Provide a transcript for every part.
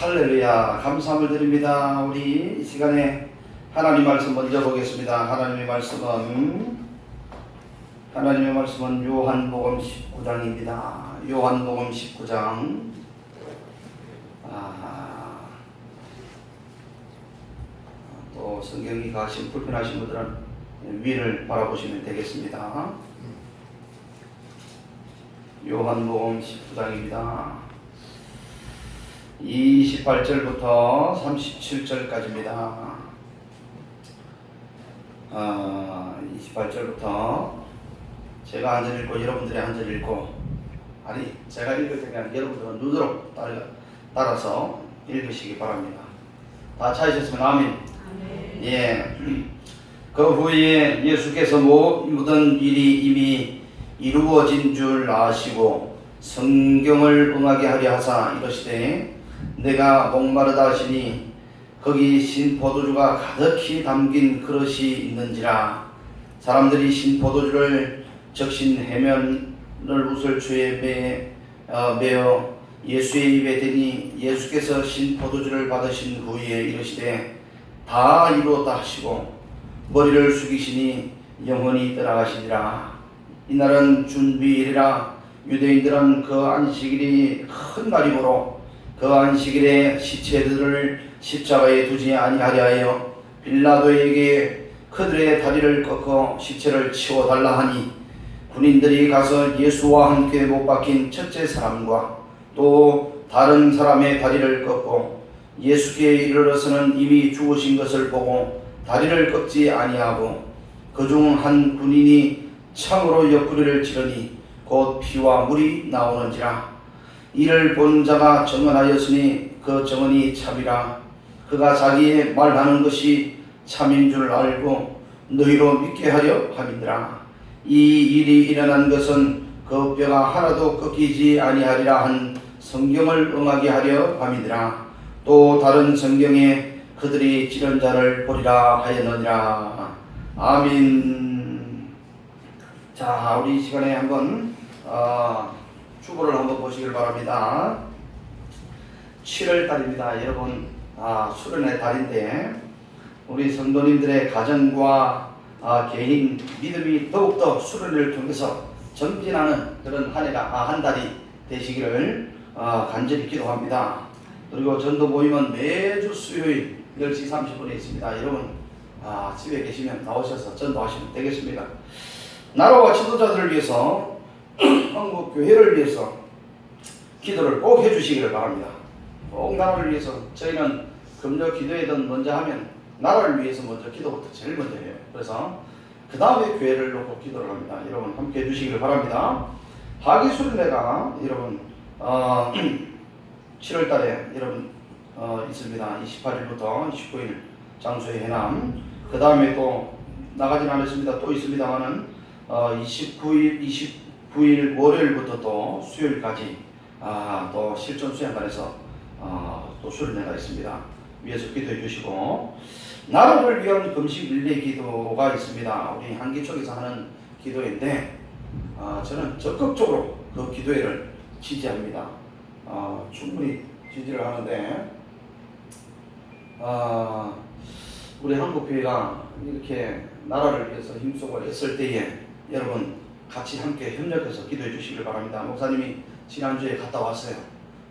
할렐루야, 감사함을 드립니다. 우리 이 시간에 하나님 말씀 먼저 보겠습니다. 하나님의 말씀은 요한복음 19장입니다. 요한복음 19장. 또 성경이 가신 불편하신 분들은 위를 바라보시면 되겠습니다. 요한복음 19장입니다. 28절부터 37절까지입니다. 28절부터 제가 한 절 읽고 여러분들이 한 절 읽고, 아니 제가 읽을 테니까 여러분들은 눈으로 따라서 읽으시기 바랍니다. 다 찾으셨으면 아멘. 예. 그 후에 예수께서 모든 일이 이미 이루어진 줄 아시고 성경을 응하게 하려 하사 이르시되, 내가 목마르다 하시니 거기 신포도주가 가득히 담긴 그릇이 있는지라. 사람들이 신포도주를 적신 해면을 우슬초에 매어 예수의 입에 대니, 예수께서 신포도주를 받으신 후에 이르시되 다 이루었다 하시고 머리를 숙이시니 영원히 떠나가시니라. 이날은 준비일이라. 유대인들은 그 안식일이 큰 날이므로 그 안식일에 시체들을 십자가에 두지 아니하려 하여 빌라도에게 그들의 다리를 꺾어 시체를 치워달라 하니, 군인들이 가서 예수와 함께 못 박힌 첫째 사람과 또 다른 사람의 다리를 꺾고 예수께 이르러서는 이미 죽으신 것을 보고 다리를 꺾지 아니하고, 그중 한 군인이 창으로 옆구리를 찌르니 곧 피와 물이 나오는지라. 이를 본 자가 증언하였으니 그 증언이 참이라. 그가 자기의 말하는 것이 참인 줄 알고 너희로 믿게 하려 함이니라. 이 일이 일어난 것은 그 뼈가 하나도 꺾이지 아니하리라 한 성경을 응하게 하려 함이니라. 또 다른 성경에 그들이 찌른 자를 보리라 하였느니라. 아멘. 자, 우리 이 시간에 한번 주보를 한번 보시길 바랍니다. 7월 달입니다. 여러분, 수련의 달인데 우리 성도님들의 가정과 개인 믿음이 더욱더 수련을 통해서 정진하는 그런 한 달이 되시기를 간절히 기도합니다. 그리고 전도 모임은 매주 수요일 10시 30분에 있습니다. 여러분 집에 계시면 나오셔서 전도하시면 되겠습니다. 나라와 지도자들을 위해서 한국 교회를 위해서 기도를 꼭 해주시기를 바랍니다. 꼭 나라를 위해서. 저희는 금요 기도회든 먼저 하면 나라를 위해서 먼저 기도부터 제일 먼저 해요. 그래서 그 다음에 교회를 놓고 기도를 합니다. 여러분 함께 해주시기를 바랍니다. 하기수련회가 여러분 7월달에 여러분 있습니다. 28일부터 29일 장소의 해남. 그 다음에 또 나가진 않았습니다. 또 있습니다만은 29일 월요일부터 또 수요일까지 또 실전 수양관에서 또 수련회가 있습니다. 위에서 기도해 주시고, 나라를 위한 금식 릴레이 기도가 있습니다. 우리 한기 쪽에서 하는 기도인데 저는 적극적으로 그 기도회를 지지합니다. 충분히 지지를 하는데 우리 한국교회가 이렇게 나라를 위해서 힘쓰고 애쓸 때에 여러분 같이 함께 협력해서 기도해 주시길 바랍니다. 목사님이 지난주에 갔다 왔어요.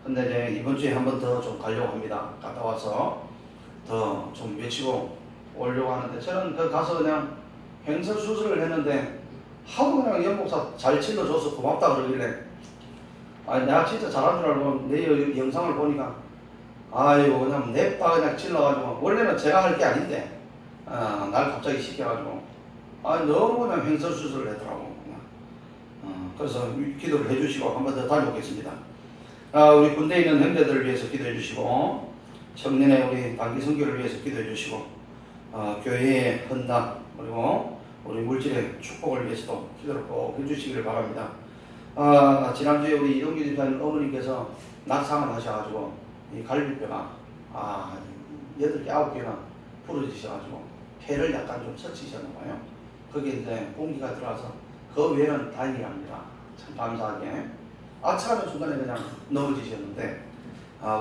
근데 이제 이번 주에 한 번 더 좀 가려고 합니다. 갔다 와서 더 좀 외치고 오려고 하는데, 저는 그 가서 그냥 횡설수설을 했는데 하도 그냥 연목사 잘 질러줘서 고맙다 그러길래, 내가 진짜 잘한 줄 알고 내 영상을 보니까 아이고 그냥 냅다 그냥 질러가지고, 원래는 제가 할 게 아닌데 날 갑자기 시켜가지고 너무 그냥 횡설수설을 했더라고. 그래서 기도를 해주시고 한 번 더 다녀오겠습니다. 우리 군대에 있는 형제들을 위해서 기도해 주시고, 청년의 우리 단기 선교를 위해서 기도해 주시고, 교회의 헌납 그리고 우리 물질의 축복을 위해서도 기도를 꼭 해주시기를 바랍니다. 지난주에 우리 이동기 집사님 어머니께서 낙상을 하셔가지고 이 갈비뼈가 8개 9개나 부러지셔가지고 폐를 약간 좀 처치셨나봐요. 거기에 이제 공기가 들어와서 그 외에는 다행이랍니다. 참 감사하게. 아차하는 순간에 그냥 넘어지셨는데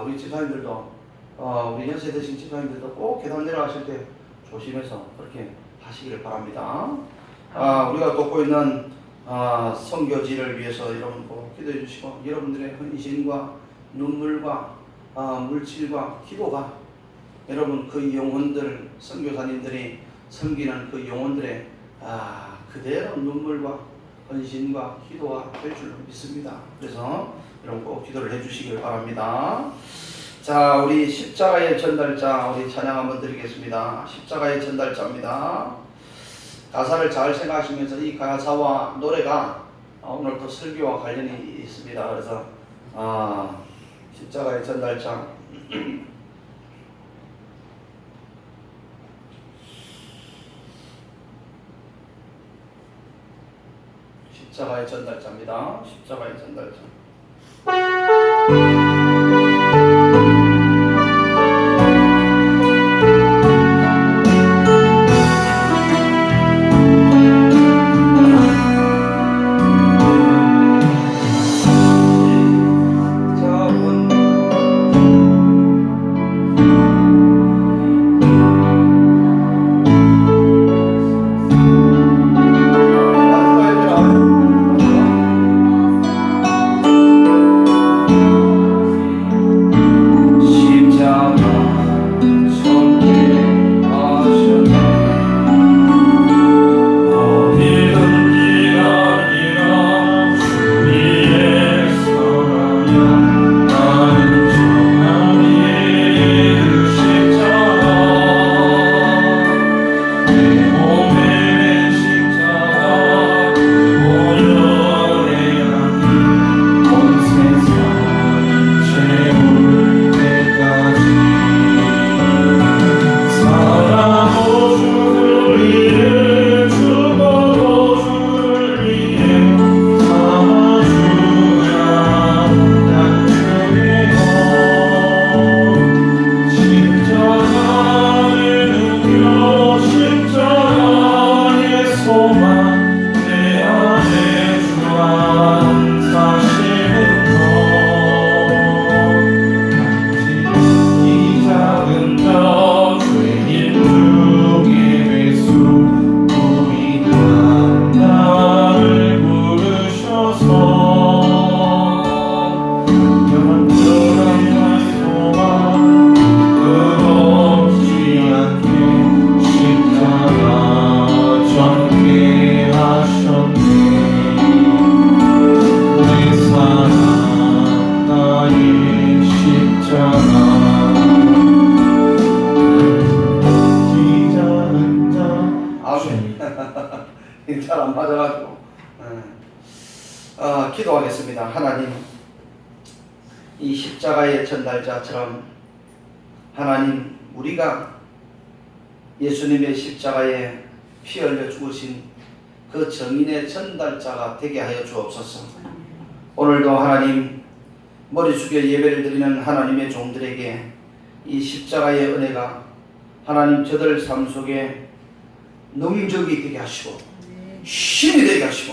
우리 집사님들도 우리 연세 드신 집사님들도 꼭 계단 내려가실 때 조심해서 그렇게 하시기를 바랍니다. 우리가 돕고 있는 선교지를 위해서 여러분 꼭 기도해 주시고, 여러분들의 헌신과 눈물과 물질과 기도가 여러분 그 영혼들, 선교사님들이 섬기는 그 영혼들의 그대로 눈물과 헌신과 기도가 될 줄로 믿습니다. 그래서 여러분 꼭 기도를 해 주시길 바랍니다. 자, 우리 십자가의 전달자, 우리 찬양 한번 드리겠습니다. 십자가의 전달자입니다. 가사를 잘 생각하시면서 이 가사와 노래가 오늘 또 설교와 관련이 있습니다. 그래서 십자가의 전달자 십자가의 전달자입니다. 십자가의 전달자. 잘 안 맞아가지고 기도하겠습니다. 하나님, 이 십자가의 전달자처럼 하나님, 우리가 예수님의 십자가에 피 흘려 죽으신 그 정인의 전달자가 되게 하여 주옵소서. 오늘도 하나님, 머리 숙여 예배를 드리는 하나님의 종들에게 이 십자가의 은혜가 하나님 저들 삶 속에 능적이 되게 하시고 힘이 되게 하시고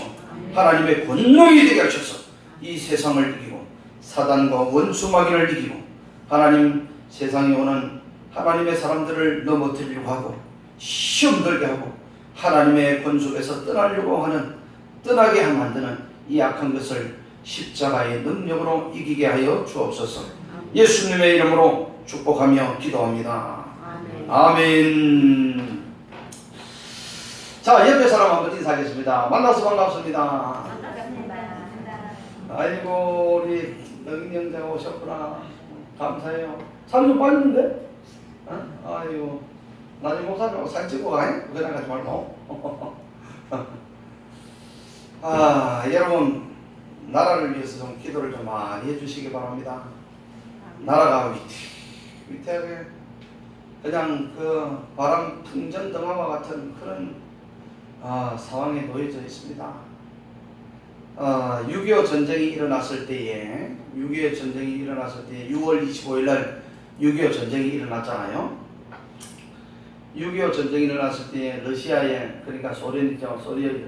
하나님의 권능이 되게 하셔서 이 세상을 이기고 사단과 원수 마귀를 이기고 하나님 세상에 오는 하나님의 사람들을 넘어뜨리려고 하고 시험 들게 하고 하나님의 권속에서 떠나게 만드는 이 악한 것을 십자가의 능력으로 이기게 하여 주옵소서. 예수님의 이름으로 축복하며 기도합니다. 아멘. 자, 옆에 사람 한번 인사하겠습니다. 만나서 반갑습니다. 아이고, 우리 너긴 형제가 오셨구나. 감사해요. 살 좀 빠졌는데? 아이고, 나중에 목사님하고 사진 찍고 가요? 그냥 가지 말고. 여러분, 나라를 위해서 좀 기도를 좀 많이 해주시기 바랍니다. 나라가 위태하게 그냥 그 바람 풍전등화와 같은 그런 상황에 놓여져 있습니다. 6.25 전쟁이 일어났을 때에 6월 25일 날 6.25 전쟁이 일어났잖아요. 6.25 전쟁이 일어났을 때 러시아에, 그러니까 소련이죠.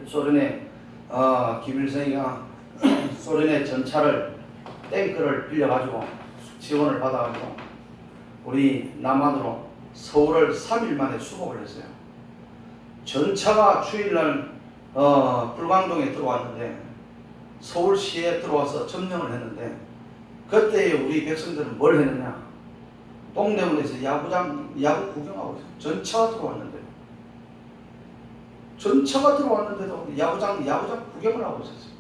소련의 김일성이가 소련의 전차를 탱크를 빌려가지고 지원을 받아가지고 우리 남한으로 서울을 3일 만에 수복을 했어요. 전차가 주일날 불광동에 들어왔는데 서울시에 들어와서 점령을 했는데 그때 우리 백성들은 뭘 했느냐? 동대문에서 야구 구경하고 있어요. 전차가 들어왔는데도 야구장 구경을 하고 있었어요.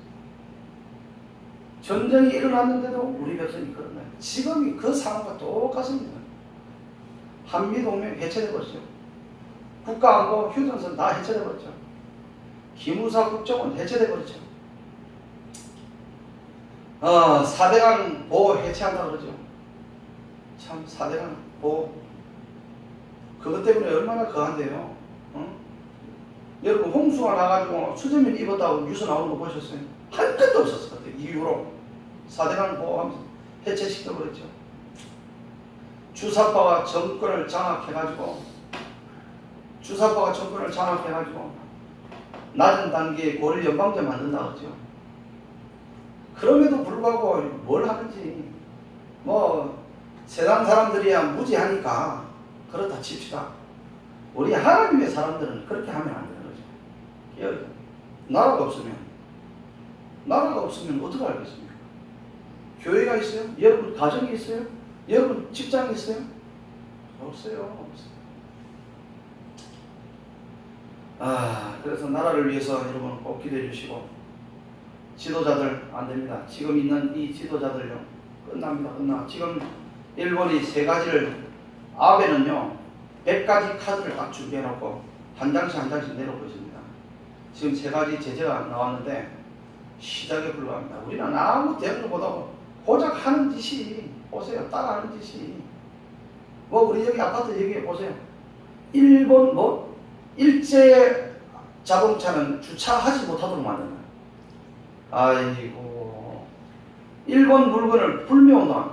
전쟁이 일어났는데도 우리 백성이 그런 거예요. 지금이 그 상황과 똑같습니다. 한미동맹 해체돼버렸죠. 국가안보 휴전선 다 해체돼버렸죠. 기무사 국정원 해체돼버렸죠. 4대강 보호 해체한다 그러죠. 참 4대강 보호 그것 때문에 얼마나 거한데요. 여러분 홍수가 나가지고 수재민 입었다고 뉴스 나오는 거 보셨어요? 한 끗도 없었어. 그때 이후로 4대강 보호하면서 해체시켜버렸죠. 주사파가 정권을 장악해가지고 낮은 단계의 고려 연방제 만든다 그러죠. 그럼에도 불구하고 뭘 하는지 세상 사람들이야 무지하니까 그렇다 칩시다. 우리 하나님의 사람들은 그렇게 하면 안 되는 거죠. 나라가 없으면 어떻게 알겠습니까? 교회가 있어요? 여러분 가정이 있어요? 여러분 직장이 있어요? 없어요. 그래서 나라를 위해서 여러분 꼭 기도해 주시고, 지도자들 안 됩니다. 지금 있는 이 지도자들요 끝납니다. 지금 일본이 3가지를, 아베는요 100가지 카드를 딱 준비해 놓고 한 장씩 내놓고 있습니다. 지금 3가지 제재가 나왔는데 시작에 불과합니다. 우리는 아무 대응도 못하고 고작 하는 짓이, 보세요. 따라하는 짓이 우리 여기 아파트 얘기해 보세요. 일본 일제 자동차는 주차하지 못하도록 만드는 거예요. 아이고, 일본 물건을 불매운다.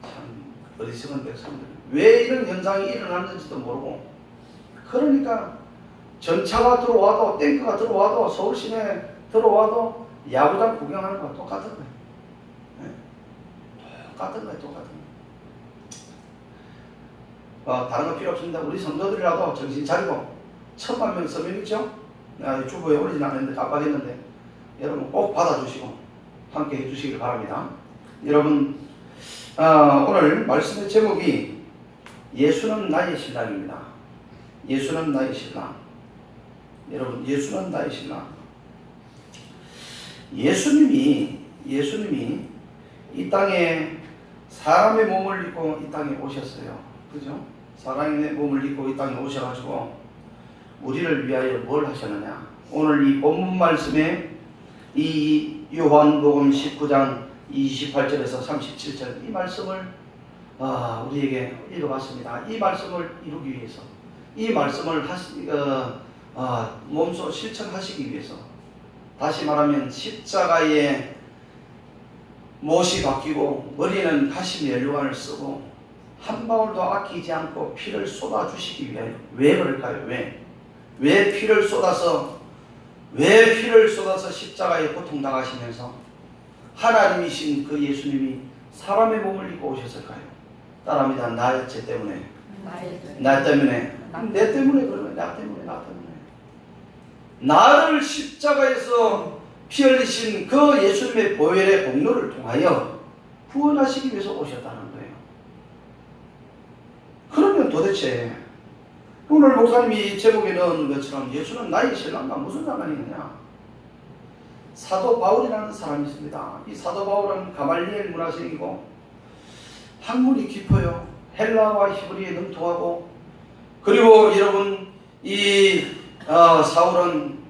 참 어리석은 백성들. 왜 이런 현상이 일어났는지도 모르고, 그러니까 전차가 들어와도, 탱크가 들어와도, 서울 시내에 들어와도 야구장 구경하는 거랑 똑같은 거예요. 똑같은 거예요. 다른 거 필요 없습니다. 우리 성도들이라도 정신 차리고 1000만 서명 있죠? 주보에 올리진 않았는데 깜빡했는데 여러분 꼭 받아주시고 함께 해주시길 바랍니다. 여러분 오늘 말씀의 제목이 예수는 나의 신랑입니다. 예수는 나의 신랑. 여러분, 예수는 나의 신랑. 예수님이 이 땅에 사람의 몸을 입고 이 땅에 오셨어요. 그죠? 사람의 몸을 입고 이 땅에 오셔가지고 우리를 위하여 뭘 하셨느냐? 오늘 이 본문 말씀에 이 요한복음 19장 28절에서 37절 이 말씀을 우리에게 읽어봤습니다. 이 말씀을 이루기 위해서, 이 말씀을 몸소 실천하시기 위해서, 다시 말하면 십자가에 못이 바뀌고 머리는 가시 면류관을 쓰고 한 방울도 아끼지 않고 피를 쏟아주시기 위하여. 왜 그럴까요? 왜 피를 쏟아서 십자가에 고통당하시면서 하나님이신 그 예수님이 사람의 몸을 입고 오셨을까요? 따라합니다. 나 제 때문에. 나 때문에. 내 때문에 그러면 나 때문에. 나를 십자가에서 피 흘리신 그 예수님의 보혈의 공로를 통하여 구원하시기 위해서 오셨다는 거예요. 그러면 도대체 오늘 목사님이 제목에 넣은 것처럼 예수는 나의 신랑과 무슨 상관이 있느냐? 사도 바울이라는 사람이 있습니다. 이 사도 바울은 가말리엘 문화생이고 학문이 깊어요. 헬라와 히브리에 능통하고, 그리고 여러분 이 사울은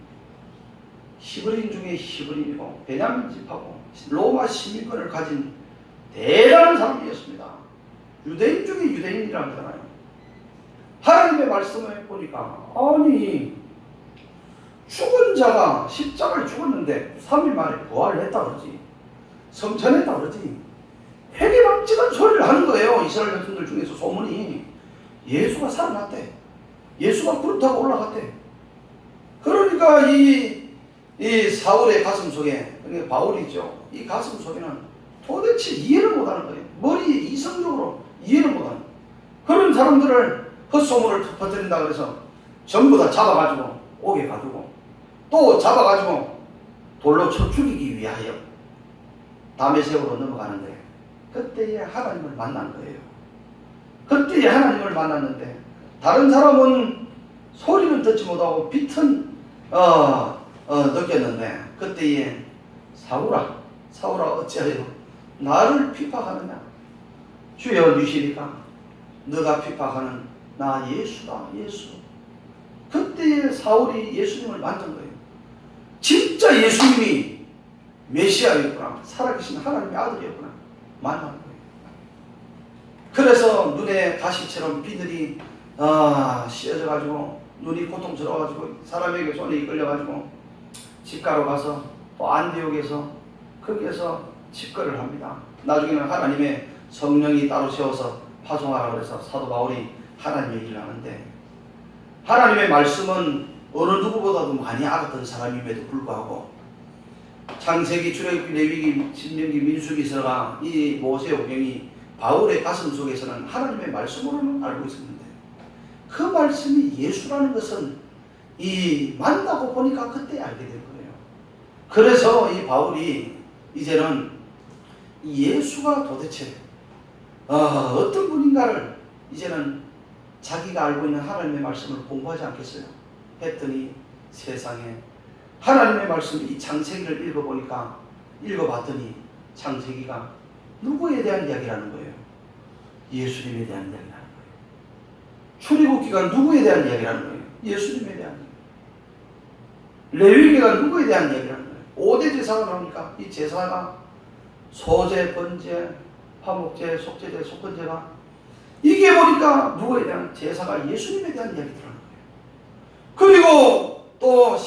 히브리인 중에 히브리인이고 베냐민 집하고 로마 시민권을 가진 대단한 사람이었습니다. 유대인 중에 유대인이라고 하잖아요. 하나님의 말씀을 보니까 아니 죽은 자가 십자가에 죽었는데 3일 만에 부활을 했다 그러지, 성천했다 그러지, 회개망치는 소리를 하는 거예요. 이스라엘 백성들 중에서 소문이 예수가 살아났대, 예수가 구름 타고 올라갔대. 그러니까 이 사울의 가슴 속에, 그러니까 바울이죠, 이 가슴 속에는 도대체 이해를 못하는 거예요. 머리에 이성적으로 이해를 못하는 사람들을 헛소문을 퍼뜨린다 그래서 전부 다 잡아가지고 옥에 가두고 또 잡아가지고 돌로 쳐 죽이기 위하여 다메섹으로 넘어가는데 그때에 하나님을 만난 거예요. 그때에 하나님을 만났는데 다른 사람은 소리는 듣지 못하고 빛은 느꼈는데 그때에 사울아 어찌하여 나를 핍박하느냐. 주여 누시니까 너가 핍박하는 나 예수다 예수. 그때에 사울이 예수님을 만난 거예요. 진짜 예수님이 메시아였구나. 살아계신 하나님의 아들이었구나. 만난 거예요. 그래서 눈에 가시처럼 비늘이 씌어져 가지고 눈이 고통스러워 가지고 사람에게 손에 이끌려 가지고 집가로 가서 또 안디옥에서 거기에서 집거를 합니다. 나중에는 하나님의 성령이 따로 세워서 파송하라고 해서 사도 바울이 하나님의 일을 하는데 하나님의 말씀은 어느 누구보다도 많이 알았던 사람임에도 불구하고 창세기, 출애굽기, 레위기, 신명기, 민수기서가 이 모세오경이 바울의 가슴 속에서는 하나님의 말씀으로는 알고 있었는데 그 말씀이 예수라는 것은 이 만나고 보니까 그때 알게 된 거예요. 그래서 이 바울이 이제는 예수가 도대체 어떤 분인가를 이제는 자기가 알고 있는 하나님의 말씀을 공부하지 않겠어요? 했더니 세상에 하나님의 말씀 이 창세기를 읽어봤더니 창세기가 누구에 대한 이야기라는 거예요? 예수님에 대한 이야기라는 거예요. 출애굽기가 누구에 대한 이야기라는 거예요? 예수님에 대한 이야기. 레위기가 누구에 대한 이야기라는 거예요? 5대 제사가 나오니까 이 제사가 소제, 번제, 화목제, 속제제, 속건제가 이게 보니까 누구에 대한 제사가 예수님에 대한 이야기더라는 거예요. 그리고 또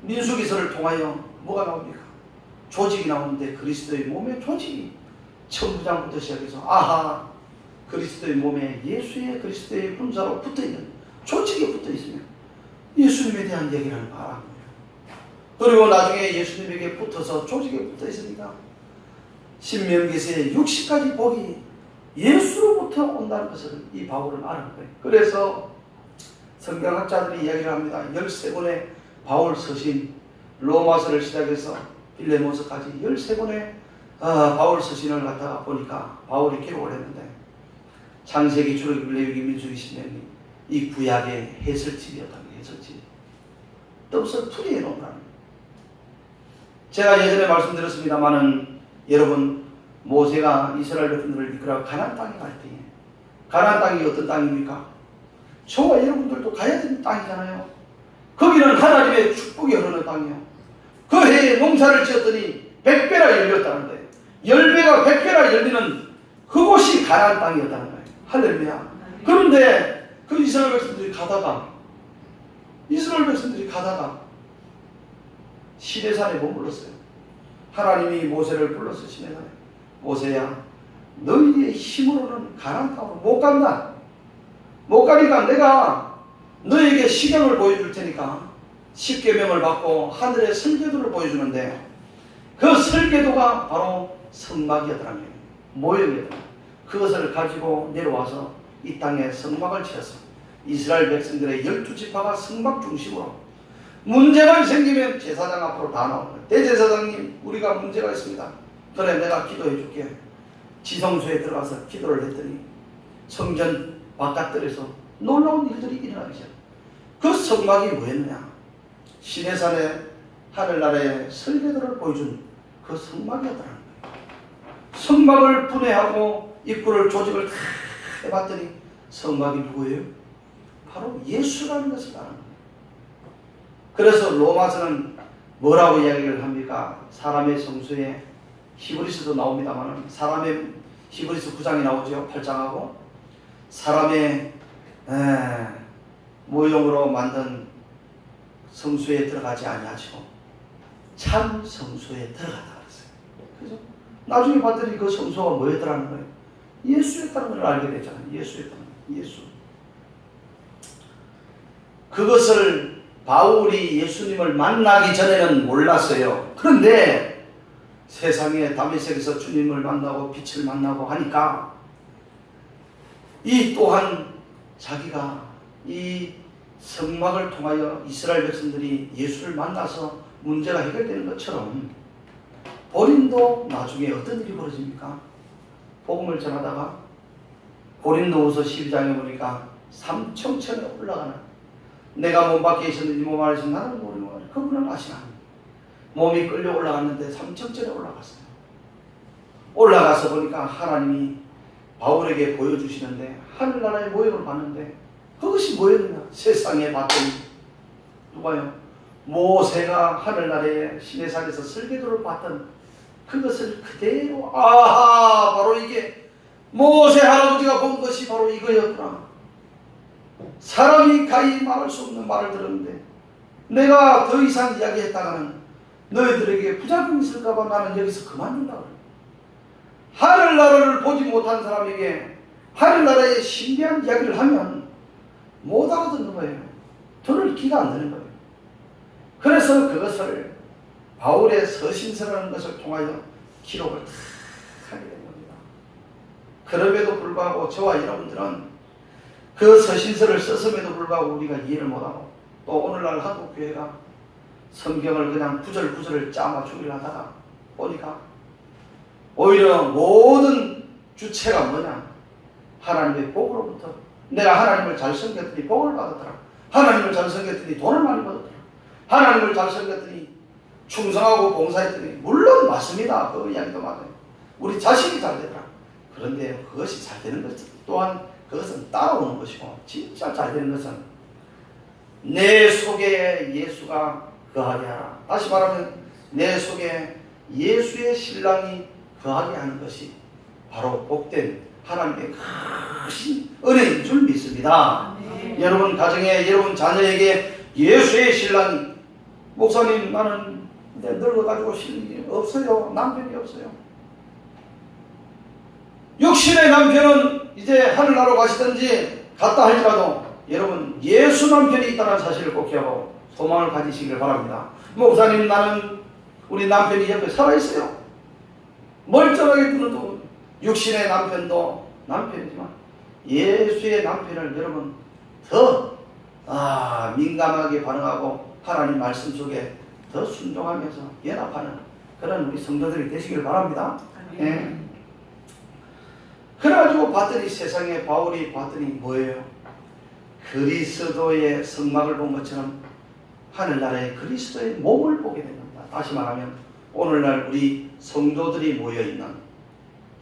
민수기서를 통하여 뭐가 나옵니까? 조직이 나오는데 그리스도의 몸의 조직이 천부장부터 시작해서 아하 그리스도의 몸에 예수의 그리스도의 분자로 붙어있는 조직이 붙어있으면 예수님에 대한 얘기를 말하는 거예요. 그리고 나중에 예수님에게 붙어서 조직에 붙어있으니까 신명기서의 60가지 복이 예수로부터 온다는 것을 이 바울은 아는 거예요. 그래서 성경학자들이 이야기를 합니다. 13권의 바울 서신, 로마서를 시작해서 빌레몬서까지 13권의 바울 서신을 갖다가 보니까 바울이 기록을 했는데 창세기, 출애굽기, 레위기, 민수기, 신명기 이 구약의 해설집이었다는 거예요. 해설집. 뜻을 풀이해 놓은 거예요. 제가 예전에 말씀드렸습니다마는 여러분 모세가 이스라엘 백성들을 이끌어 가나안 땅에 갈 때에 가나안 땅이 어떤 땅입니까? 저와 여러분들도 가야 되는 땅이잖아요. 거기는 하나님의 축복이 흐르는 땅이에요. 그 해에 농사를 지었더니 100배나 열렸다는 거예요. 10배가 100배나 열리는 그곳이 가나안 땅이었다는 거예요. 할렐루야. 그런데 그 이스라엘 백성들이 가다가 시내산에 머물렀어요. 하나님이 모세를 불러서 시내산에 모세야 너희의 힘으로는 가나안 땅으로 못 간다. 못 가니까 내가 너에게 시경을 보여줄 테니까 십계명을 받고 하늘의 설계도를 보여주는데 그 설계도가 바로 성막이었다는 거예요. 모형이었다. 그것을 가지고 내려와서 이 땅에 성막을 지어서 이스라엘 백성들의 12지파가 성막 중심으로 문제만 생기면 제사장 앞으로 다 나오는 거예요. 대제사장님 우리가 문제가 있습니다. 그래 내가 기도해 줄게. 지성소에 들어가서 기도를 했더니 성전 바깥들에서 놀라운 일들이 일어나기 시작해요. 그 성막이 뭐였느냐? 시내산의 하늘나라의 설계도를 보여준 그 성막이었다는 거예요. 성막을 분해하고 입구를 조직을 다 해봤더니 성막이 누구예요? 바로 예수라는 것을 알아는 거예요. 그래서 로마서는 뭐라고 이야기를 합니까? 사람의 성소에 히브리서도 나옵니다만 사람의 히브리서 9장이 나오죠. 8장하고 사람의 모형으로 만든 성소에 들어가지 아니하시고 참 성소에 들어가다 그랬어요. 그래서 나중에 봤더니 그 성소가 뭐였더라는 거예요? 예수였다는 걸 알게 되잖아요. 예수였다는 거예요. 예수. 그것을 바울이 예수님을 만나기 전에는 몰랐어요. 그런데 세상에 다메섹에서 주님을 만나고 빛을 만나고 하니까 이 또한 자기가 이 성막을 통하여 이스라엘 백성들이 예수를 만나서 문제가 해결되는 것처럼 고린도 나중에 어떤 일이 벌어집니까? 복음을 전하다가 고린도후서 12장에 보니까 삼청천에 올라가는, 내가 몸 밖에 있었는지 몸 안에 있었는지 나는 모르는 그분은 아시나. 몸이 끌려 올라갔는데 삼청천에 올라갔어요. 올라가서 보니까 하나님이 바울에게 보여주시는데 하늘나라의 모형을 봤는데 그것이 뭐였느냐? 세상에 봤더니 누가요? 모세가 하늘나라의 시내산에서 설계도를 봤던 그것을 그대로, 아하, 바로 이게 모세 할아버지가 본 것이 바로 이거였구나. 사람이 가히 말할 수 없는 말을 들었는데 내가 더 이상 이야기했다가는 너희들에게 부작용이 있을까봐 나는 여기서 그만둔다 그래. 하늘나라를 보지 못한 사람에게 하늘나라의 신비한 이야기를 하면 못 알아듣는 거예요. 들을 기가 안 되는 거예요. 그래서 그것을 바울의 서신서라는 것을 통하여 기록을 다 하게 된 겁니다. 그럼에도 불구하고 저와 여러분들은 그 서신서를 썼음에도 불구하고 우리가 이해를 못하고, 또 오늘날 한국교회가 성경을 그냥 구절구절을 짜맞추기를 하다가 보니까 오히려 모든 주체가 뭐냐? 하나님의 복으로부터. 내가 하나님을 잘 섬겼더니 복을 받았더라. 하나님을 잘 섬겼더니 돈을 많이 받았더라. 하나님을 잘 섬겼더니 충성하고 봉사했더니, 물론 맞습니다. 그 이야기도 맞아요. 우리 자식이 잘 되더라. 그런데 그것이 잘 되는 것 또한 그것은 따라오는 것이고, 진짜 잘 되는 것은 내 속에 예수가 거하게 하라. 다시 말하면 내 속에 예수의 신랑이 거하게 하는 것이 바로 복된 하나님의 크신 은혜인 줄 믿습니다. 여러분 가정에, 여러분 자녀에게 예수의 신랑이, 목사님 나는 늙어가지고 신랑이 없어요. 남편이 없어요. 육신의 남편은 이제 하늘나라로 가시든지 갔다 할지라도 여러분 예수 남편이 있다는 사실을 꼭 기억하고 소망을 가지시길 바랍니다. 목사님 나는 우리 남편이 옆에 살아있어요. 멀쩡하게 들어도 육신의 남편도 남편이지만 예수의 남편을 여러분 더 민감하게 반응하고 하나님 말씀 속에 더 순종하면서 연합하는 그런 우리 성도들이 되시길 바랍니다. 예. 그래가지고 봤더니 세상에 바울이 봤더니 뭐예요? 그리스도의 성막을 본 것처럼 하늘나라의 그리스도의 몸을 보게 된 겁니다. 다시 말하면 오늘날 우리 성도들이 모여있는,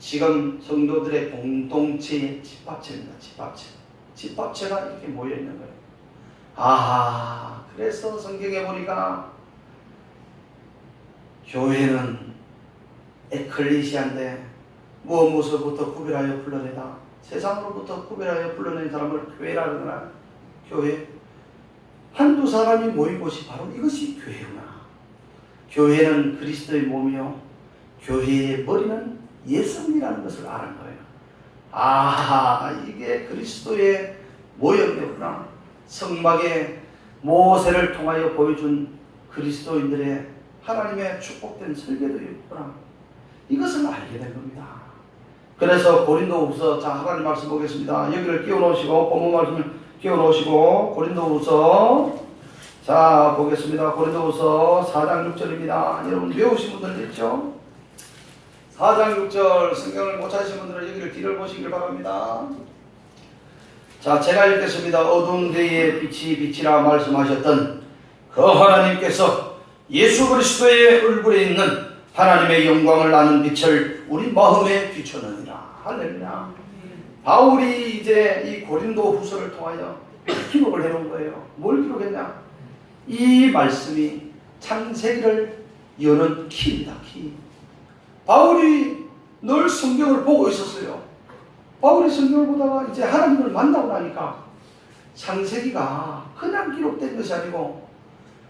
지금 성도들의 공동체의 집합체입니다. 집합체가 이렇게 모여있는 거예요. 아하, 그래서 성경에 보니까 교회는 에클레시아인데 무엇부터 구별하여 불러내다. 세상으로부터 구별하여 불러낸 사람을 교회라 그러나, 교회 한두 사람이 모인 곳이 바로 이것이 교회구나. 교회는 그리스도의 몸이요 교회의 머리는 예수님이라는 것을 아는 거예요. 아하, 이게 그리스도의 모형이었구나. 성막에 모세를 통하여 보여준 그리스도인들의 하나님의 축복된 설계도였구나. 이것을 알게 된 겁니다. 그래서 고린도후서, 자 하나님 말씀 보겠습니다. 여기를 끼워놓으시고 본문 말씀을 끼워놓으시고 고린도후서, 자 보겠습니다. 고린도후서 4장 6절입니다. 여러분 외우신 분들 있죠? 4장 6절 성경을 못 찾으신 분들은 여기를 뒤를 보시길 바랍니다. 자 제가 읽겠습니다. 어두운 데에 빛이 빛이라 말씀하셨던 그 하나님께서 예수 그리스도의 얼굴에 있는 하나님의 영광을 아는 빛을 우리 마음에 비추느니라. 할렐루야. 바울이 이제 이 고린도 후서를 통하여 기록을 해놓은 거예요. 뭘 기록했냐? 이 말씀이 창세기를 여는 키입니다. 키. 바울이 늘 성경을 보고 있었어요. 바울이 성경을 보다가 이제 하나님을 만나고 나니까 창세기가 그냥 기록된 것이 아니고,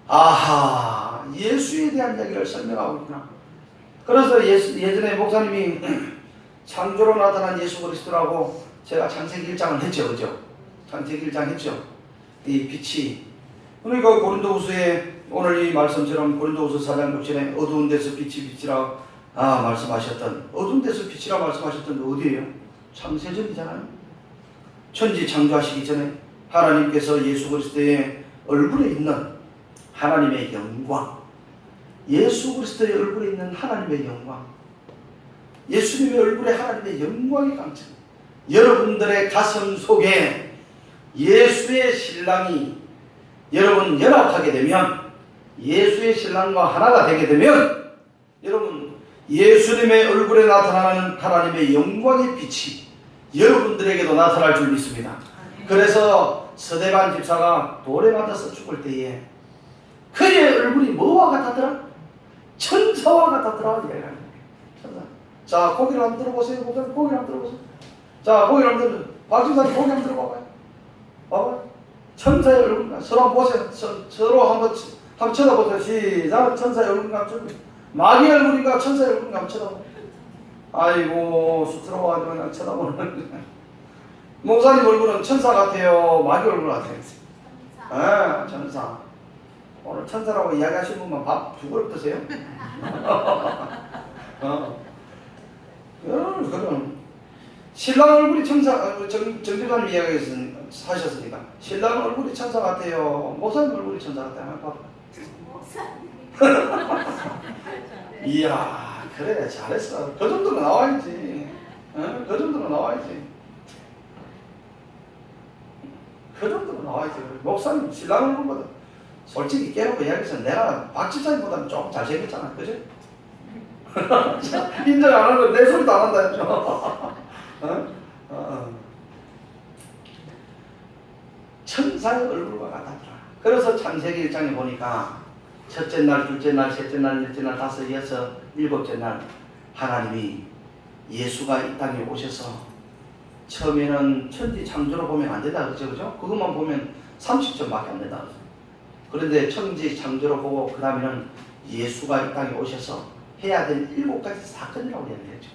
아하, 예수에 대한 이야기를 설명하고 있구나. 그래서 예전에 목사님이 창조로 나타난 예수 그리스도라고 제가 창세기 1장을 했죠. 그죠? 창세기 1장 했죠. 이 빛이. 그러니까 고린도후서에 오늘 이 말씀처럼 고린도후서 4장 6절에 어두운 데서 빛이 빛이라 말씀하셨던, 어두운 데서 빛이라 말씀하셨던 게 어디예요? 창세전이잖아요. 천지 창조하시기 전에 하나님께서 예수 그리스도의 얼굴에 있는 하나님의 영광, 예수 그리스도의 얼굴에 있는 하나님의 영광, 예수님의 얼굴에 하나님의 영광이 감춰 여러분들의 가슴 속에 예수의 신랑이 여러분 연합하게 되면, 예수의 신랑과 하나가 되게 되면 여러분 예수님의 얼굴에 나타나는 하나님의 영광의 빛이 여러분들에게도 나타날 줄 믿습니다. 그래서 스데반 집사가 돌에 맞아서 죽을 때에 그의 얼굴이 뭐와 같았더라? 천사와 같았더라. 천사. 자, 고기를 한번 들어보세요. 고기를 한번 들어보세요. 자, 고기를 한번 들어보세요. 박 집사님 고기 한번 들어봐봐요. 봐봐요. 천사의 얼굴, 서로 한번 보세요. 서로 한번 쳐다보세요. 시작. 천사의 얼굴 감춰. 마귀의 얼굴인가 천사의 얼굴인가 한번 쳐다보세요. 아이고, 쑥스러워가지고 그냥 쳐다보는. 목사님 얼굴은 천사 같아요? 마귀 얼굴 같아요? 천사. 네, 천사. 오늘 천사라고 이야기하시는 분만 밥 두 그릇 드세요? 그럼 신랑 얼굴이 천사, 정지관님 이야기하셨으니까 신랑 얼굴이 천사 같아요? 목사님 얼굴이 천사 같아요? 목사님. 이야, 그래, 잘했어. 그 정도로 나와야지. 그 정도로 나와야지. 그 정도로 나와야지. 목사님 신랑 얼굴보다 솔직히 깨놓고 이야기해서 내가 박 집사님보다는 조금 잘생겼잖아. 그죠? 인정 안 하는 거 내 소리도 안 한다 했죠. 천사의 얼굴과 같았더라. 그래서 창세기 1장에 보니까 첫째 날, 둘째 날, 셋째 날, 넷째 날, 다섯, 여섯, 일곱째 날 하나님이 예수가 이 땅에 오셔서, 처음에는 천지 창조로 보면 안 된다 그러죠. 그죠? 그것만 보면 30점밖에 안 된다 그러죠. 그런데 천지 창조로 보고 그 다음에는 예수가 이 땅에 오셔서 해야 될 7가지 사건이라고 이야기했죠.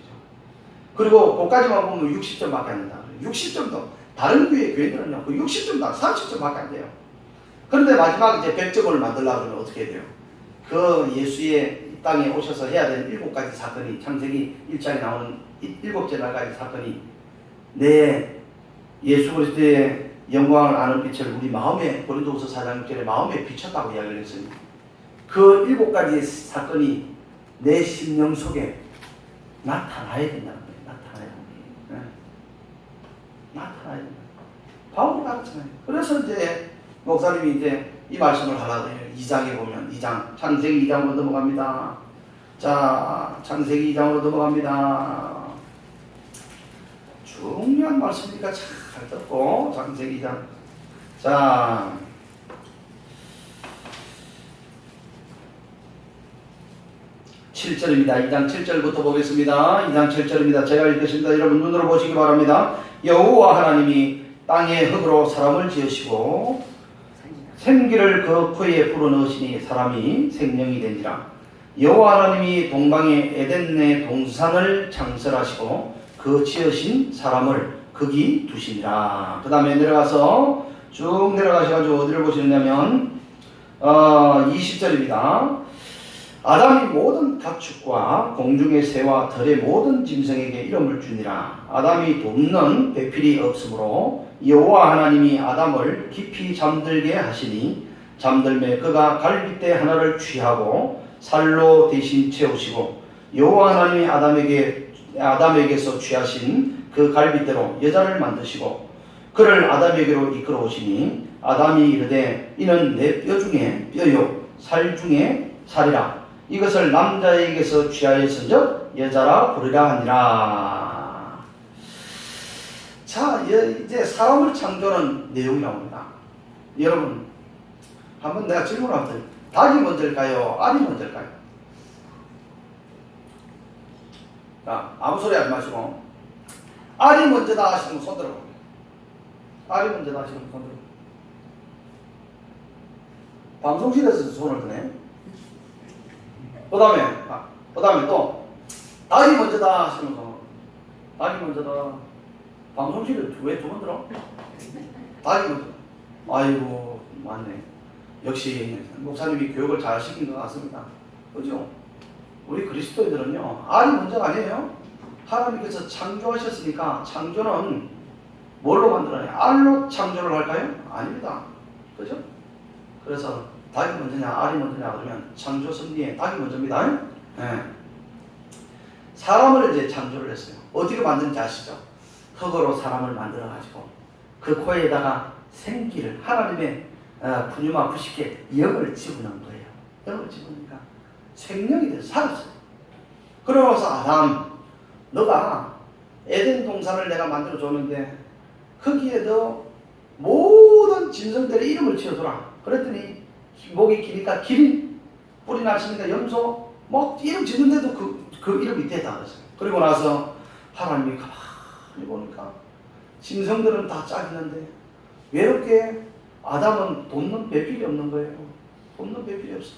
그리고 그까지만 보면 60점밖에 안 된다. 60점도 다른 교회들은요, 그 60점도 30점밖에 안 돼요. 그런데 마지막 이제 100점을 만들려고 하면 어떻게 해야 돼요? 그 예수의 이 땅에 오셔서 해야 될 7가지 사건이, 창세기 1장에 나오는 7째 날까지 사건이, 내 예수 그리스도의 영광을 아는 빛을 우리 마음에, 고린도후서 4장 6절에 마음에 비쳤다고 이야기를 했습니다. 그 7가지 사건이 내 심령 속에 나타나야 된다는 거예요. 나타나야 된다. 네. 나타나야 된다. 바울이 나타나요. 그래서 이제 목사님이 이제 이 말씀을 하려고 해요. 2장에 보면, 2장, 창세기 2장으로 넘어갑니다. 자, 창세기 2장으로 넘어갑니다. 중요한 말씀이니까 잘 듣고, 창세기 2장. 자, 7절입니다. 2장 7절부터 보겠습니다. 2장 7절입니다. 제가 읽겠습니다. 여러분 눈으로 보시기 바랍니다. 여호와 하나님이 땅의 흙으로 사람을 지으시고 생기를 그 코에 불어넣으시니 사람이 생명이 되니라. 여호와 하나님이 동방의 에덴의 동산을 창설하시고 그 지으신 사람을 거기 두시니라. 그 다음에 내려가서 쭉 내려가셔가지고 어디를 보시느냐면 20절입니다. 아담이 모든 가축과 공중의 새와 들의 모든 짐승에게 이름을 주니라. 아담이 돕는 배필이 없으므로 여호와 하나님이 아담을 깊이 잠들게 하시니 잠들매 그가 갈빗대 하나를 취하고 살로 대신 채우시고 여호와 하나님이 아담에게서 취하신 그 갈빗대로 여자를 만드시고 그를 아담에게로 이끌어 오시니 아담이 이르되 이는 내 뼈 중에 뼈요 살 중에 살이라. 이것을 남자에게서 취하였은즉 여자라 부르라 하니라. 자, 이제 사람을 창조하는 내용이 나옵니다. 여러분, 한번 내가 질문을 한번 드릴게요. 닭이 먼저일까요? 알이 먼저일까요? 자, 아무 소리 하지 마시고 알이 먼저다 하시는 분 손 들어볼게요. 알이 먼저다 하시는 분 손 들어볼게요. 방송실에서 손을 드네. 그 다음에 또 닭이 먼저다 하시는 분, 닭이 먼저다. 방송실에 왜 두 번 들어? 닭이 먼저. 아이고, 맞네. 역시 목사님이 교육을 잘 시킨 것 같습니다. 그죠? 우리 그리스도인들은요, 알이 먼저가 아니에요. 하나님께서 창조하셨으니까 창조는 뭘로 만들어내? 알로 창조를 할까요? 아닙니다. 그죠? 그래서 닭이 먼저냐 알이 먼저냐 그러면 창조 섭리에 닭이 먼저입니다. 네. 사람을 이제 창조를 했어요. 어떻게 만드는지 아시죠? 흙으로 사람을 만들어 가지고 그 코에다가 생기를 하나님의 분유와 부식에 영을 집어넣은 거예요. 영을 집어넣으니까 생명이 돼서 살았어요. 그러면서 아담, 너가 에덴 동산을 내가 만들어 줬는데 거기에 너 모든 짐승들의 이름을 지어줘라. 그랬더니 목이 기니까 기린, 뿔이 날씨니까 염소, 뭐 이름 짓는데도 그 이름이 됐다 그랬어요. 그리고 나서 하나님이 가만히 보니까 짐승들은 다 짝이는데 외롭게 아담은 돕는 배필이 없는 거예요. 돕는 배필이 없어.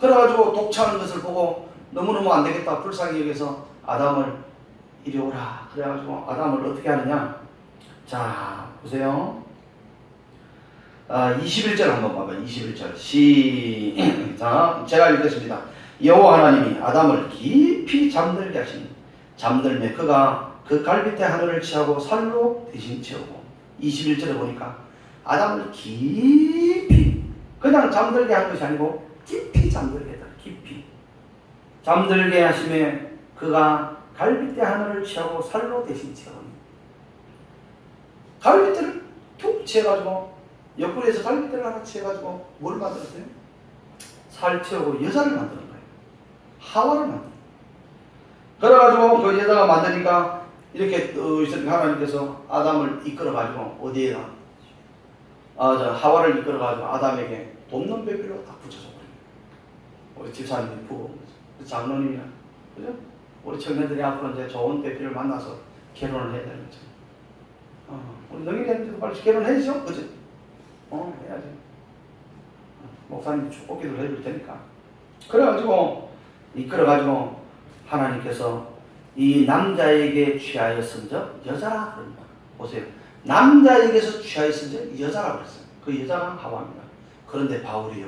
그래가지고 독차는 것을 보고 너무너무 안 되겠다 불쌍히 여기서 아담을 이리 오라. 그래가지고 아담을 어떻게 하느냐. 자 보세요. 21절 한번 봐봐요. 21절 시작. 제가 읽겠습니다. 여호와 하나님이 아담을 깊이 잠들게 하시니 잠들매 그가 그 갈빗대 하늘을 취하고 살로 대신 채우고 21절에 보니까 아담을 깊이 그냥 잠들게 한 것이 아니고 깊이 잠들게 했다. 깊이 잠들게 하심에 그가 갈빗대 하늘을 취하고 살로 대신 채우니 갈빗대를 툭 채워가지고 옆구리에서 갈빗대를 하나 채워가지고 뭘 만들었어요? 살 채우고 여자를 만드는 거예요. 하와를 만드는 거예요. 그래가지고 그 여자가 만드니까 이렇게 하나님께서 아담을 이끌어가지고 어디에다 하와를 이끌어가지고 아담에게 돕는 배필로 딱 붙여줘버려요. 우리 집사님이 부부 장로님이나 그죠? 우리 청년들이 앞으로 이제 좋은 배필을 만나서 결혼을 해야 되는 거죠. 우리 너희들한테도 빨리 결혼해야죠, 그죠? 해야지. 목사님 축복기도 해줄 테니까. 그래가지고 이끌어가지고 하나님께서 이 남자에게 취하였은즉 여자라 그럽니다. 보세요. 남자에게서 취하였은즉 여자라 그랬어요. 그 여자가 하와입니다. 그런데 바울이요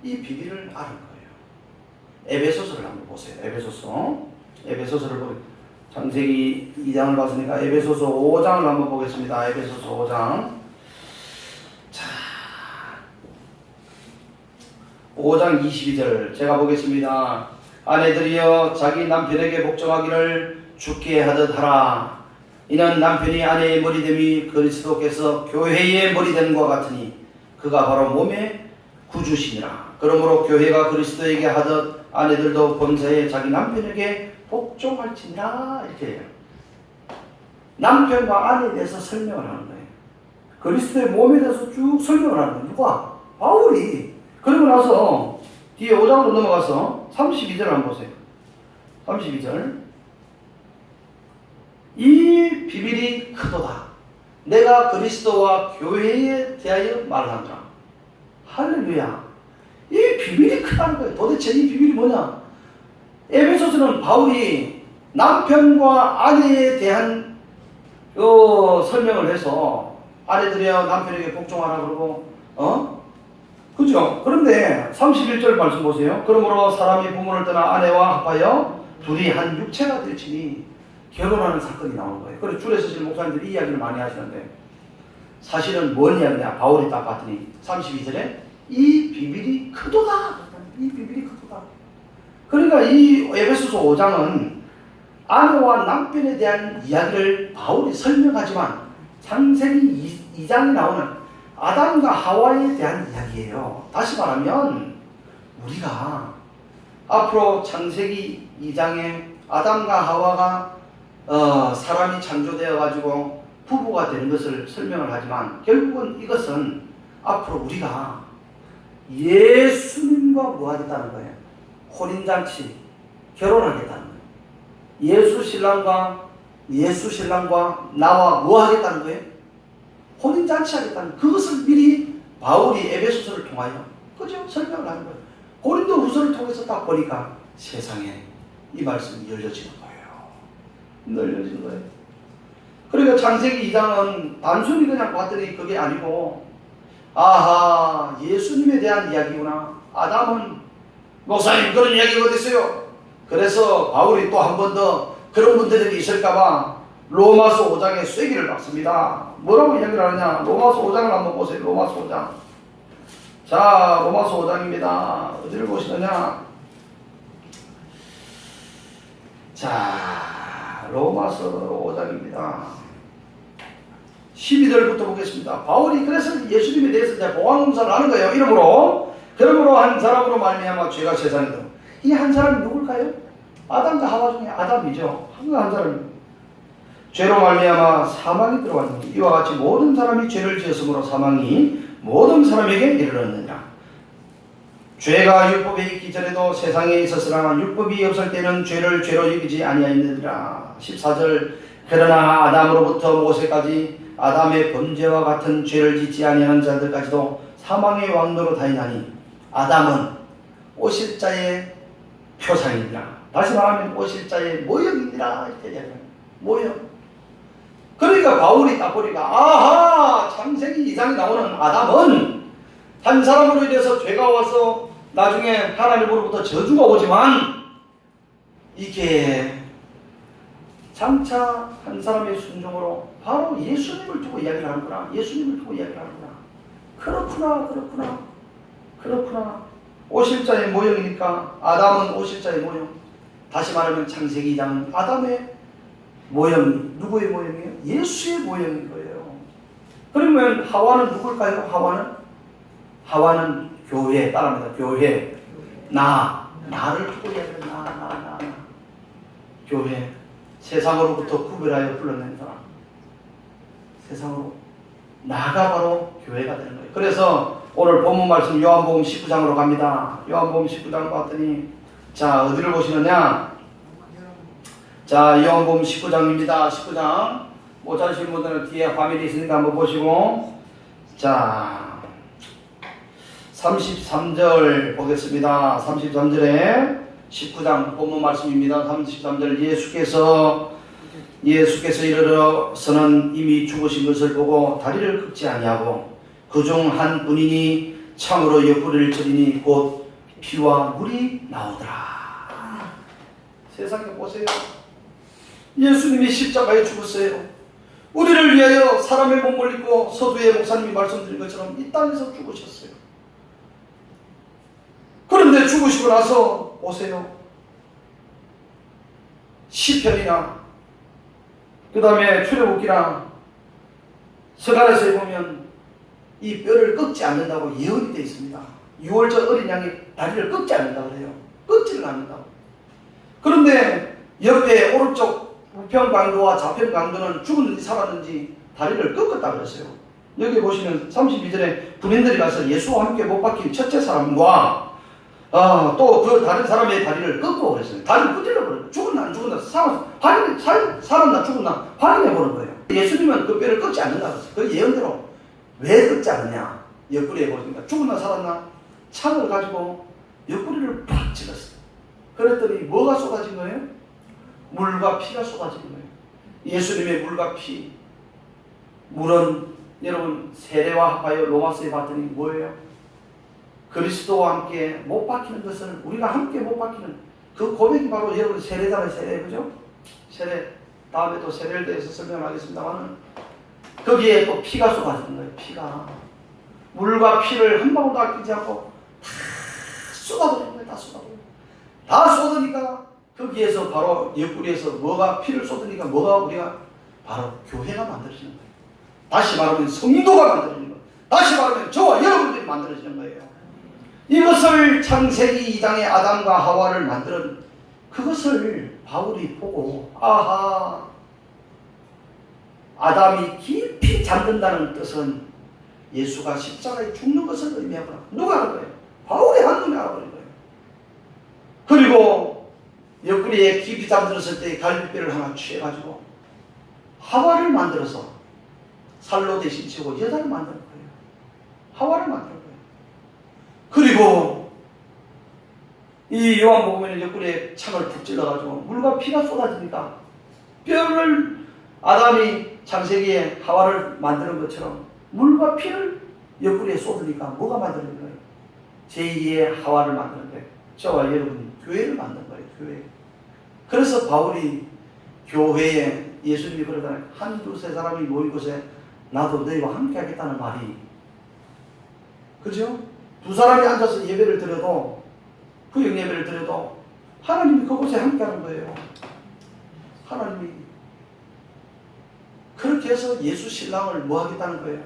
이 비밀을 아는 거예요. 에베소서를 한번 보세요. 에베소서를 보면 창세기 2장을 봤으니까 에베소서 5장을 한번 보겠습니다. 에베소서 5장. 자, 5장 22절 제가 보겠습니다. 아내들이여 자기 남편에게 복종하기를 주께 하듯 하라. 이는 남편이 아내의 머리됨이 그리스도께서 교회의 머리됨과 같으니 그가 바로 몸의 구주시니라. 그러므로 교회가 그리스도에게 하듯 아내들도 본사에 자기 남편에게 복종할지니라. 이렇게 해요. 남편과 아내에 대해서 설명을 하는 거예요. 그리스도의 몸에 대해서 쭉 설명을 하는 거예요. 누가? 바울이. 그리고 나서 뒤에 5장으로 넘어가서 32절 한번 보세요. 32절. 이 비밀이 크도다. 내가 그리스도와 교회에 대하여 말하노라. 할렐루야. 이 비밀이 크다는 거예요. 도대체 이 비밀이 뭐냐? 에베소서는 바울이 남편과 아내에 대한 설명을 해서 아내들이여 남편에게 복종하라 그러고 그죠? 그런데 31절 말씀 보세요. 그러므로 사람이 부모를 떠나 아내와 합하여 둘이 한 육체가 될지니 결혼하는 사건이 나오는 거예요. 그래서 줄에서 지금 목사님들이 이야기를 많이 하시는데 사실은 뭔 이야기냐? 바울이 딱 봤더니 32절에 이 비밀이 크도다. 이 비밀이 크도다. 그러니까 이 에베소서 5장은 아내와 남편에 대한 이야기를 바울이 설명하지만 창세기 2장에 나오는 아담과 하와에 대한 이야기예요. 다시 말하면 우리가 앞으로 창세기 2장에 아담과 하와가 사람이 창조되어 가지고 부부가 되는 것을 설명을 하지만 결국은 이것은 앞으로 우리가 예수님과 뭐 하겠다는 거예요? 혼인잔치, 결혼하겠다는 거예요. 예수 신랑과 나와 뭐 하겠다는 거예요? 혼인잔치 하겠다는 그것을 미리 바울이 에베소서를 통하여 그죠? 설명을 하는 거예요. 고린도 후서를 통해서 딱 보니까 세상에 이 말씀이 열려지는 거예요. 열려지는 거예요. 그러니까 창세기 2장은 단순히 그냥 봤더니 그게 아니고 아하 예수님에 대한 이야기구나. 아담은 목사님 그런 이야기가 어디 있어요? 그래서 바울이 또 한 번 더 그런 분들이 있을까봐 로마서 5장에 쐐기를 박습니다. 뭐라고 이야기를 하느냐? 로마서 5장을 한번 보세요. 로마서 5장. 자, 로마서 5장입니다. 어디를 보시느냐? 자, 로마서 5장입니다. 12절부터 보겠습니다. 바울이 그래서 예수님에 대해서 이제 보안검사를 하는 거예요. 그러므로 한 사람으로 말미암아 죄가 세상에 들어. 이 한 사람이 누굴까요? 아담과 하와 중에 아담이죠. 한 사람이. 죄로 말미암아 사망이 들어왔느니 이와 같이 모든 사람이 죄를 지었으므로 사망이 모든 사람에게 이르렀느니라. 죄가 율법에 있기 전에도 세상에 있었으나 율법이 없을 때는 죄를 죄로 여기지 아니하였느니라. 14절 그러나 아담으로부터 모세까지 아담의 범죄와 같은 죄를 짓지 아니하는 자들까지도 사망의 왕노로 다니나니 아담은 오실 자의 표상이니라. 다시 말하면 오실 자의 모형이니라. 모형. 그러니까 바울이 딱 보니까 아하, 창세기 2장에 나오는 아담은 한 사람으로 인해서 죄가 와서 나중에 하나님으로부터 저주가 오지만 이게 장차 한 사람의 순종으로 바로 예수님을 두고 이야기를 하는구나. 예수님을 두고 이야기를 하는구나. 그렇구나. 오실 자의 모형이니까 아담은 오실 자의 모형. 다시 말하면 창세기 2장은 아담의 모형이 누구의 모형이에요? 예수의 모형인 거예요. 그러면 하와는 누굴까요? 하와는 교회. 따라합니다. 교회. 나를 두고 이야기해요. 나. 교회. 세상으로부터 구별하여 불러낸 사람. 세상으로. 나가 바로 교회가 되는 거예요. 그래서 오늘 본문 말씀 요한복음 19장으로 갑니다. 요한복음 19장 봤더니 자, 어디를 보시느냐? 자, 요한복음 19장입니다. 19장. 못 찾으시는 분들은 뒤에 화면이 있으니까 한번 보시고. 자, 33절 보겠습니다. 33절에 19장 본문 말씀입니다. 33절 예수께서 이르러서는 이미 죽으신 것을 보고 다리를 꺾지 아니하고 그중 한 분이니 참으로 옆구리를 찌르니 곧 피와 물이 나오더라. 세상에 보세요. 예수님이 십자가에 죽었어요. 우리를 위하여 사람의 몸을 입고 서두에 목사님이 말씀드린 것처럼 이 땅에서 죽으셨어요. 그런데 죽으시고 나서 보세요. 시편이나 그 다음에 출애굽기나 서간에서 보면 이 뼈를 꺾지 않는다고 예언이 되어 있습니다. 6월절 어린 양이 다리를 꺾지 않는다고 해요. 꺾지를 않는다고. 그런데 옆에 오른쪽 우편 강도와 좌편 강도는 죽었는지 살았는지 다리를 꺾었다고 그랬어요. 여기 보시면 32절에 군인들이 가서 예수와 함께 못 박힌 첫째 사람과 또 그 다른 사람의 다리를 꺾고 그랬어요. 다리를 부질러버려요. 죽었나 안 죽었나 살았나 죽었나 확인해보는 거예요. 예수님은 그 뼈를 꺾지 않는다고 했어요. 그 예언대로 왜 꺾지 않느냐. 옆구리에 보니까 죽었나 살았나 창을 가지고 옆구리를 팍 찔렀어요. 그랬더니 뭐가 쏟아진 거예요? 물과 피가 쏟아진 거예요. 예수님의 물과 피. 물은 여러분 세례와 합하여 로마서에 봤더니 뭐예요? 그리스도와 함께 못 박히는 것을 우리가 함께 못 박히는 그 고백이 바로 여러분 세례잖아요. 세례. 그죠? 세례. 다음에 또 세례를 대해서 설명하겠습니다만 거기에 또 피가 쏟아지는 거예요. 피가. 물과 피를 한 방울도 아끼지 않고 다 쏟아버리는 거예요. 다 쏟으니까 거기에서 바로 옆구리에서 뭐가 피를 쏟으니까 뭐가 우리가 바로 교회가 만들어지는 거예요. 다시 말하면 성도가 만들어지는 거예요. 다시 말하면 저와 여러분들이 만들어지는 거예요. 이것을 창세기 2장의 아담과 하와를 만드는 그것을 바울이 보고 아하, 아담이 깊이 잠든다는 뜻은 예수가 십자가에 죽는 것을 의미하구나. 누가 하는 거예요? 바울이 한눈에 알아버린 거예요. 그리고 옆구리에 깊이 잠들었을 때 갈비뼈를 하나 취해가지고 하와를 만들어서 살로 대신 치고 여자를 만드는 거예요. 하와를 만드는 거예요. 그리고 이 요한복음에는 옆구리에 창을 푹 찔러가지고 물과 피가 쏟아지니까 뼈를 아담이 창세기에 하와를 만드는 것처럼 물과 피를 옆구리에 쏟으니까 뭐가 만드는 거예요? 제2의 하와를 만드는 거예요. 저와 여러분 교회를 만든 거예요. 교회. 그래서 바울이 교회에 예수님이 그러잖아요. 한두세 사람이 모인 곳에 나도 너희와 함께 하겠다는 말이, 그죠? 두 사람이 앉아서 예배를 드려도, 구역 예배를 드려도 하나님이 그곳에 함께 하는 거예요. 하나님이 그렇게 해서 예수 신랑을 뭐 하겠다는 거예요?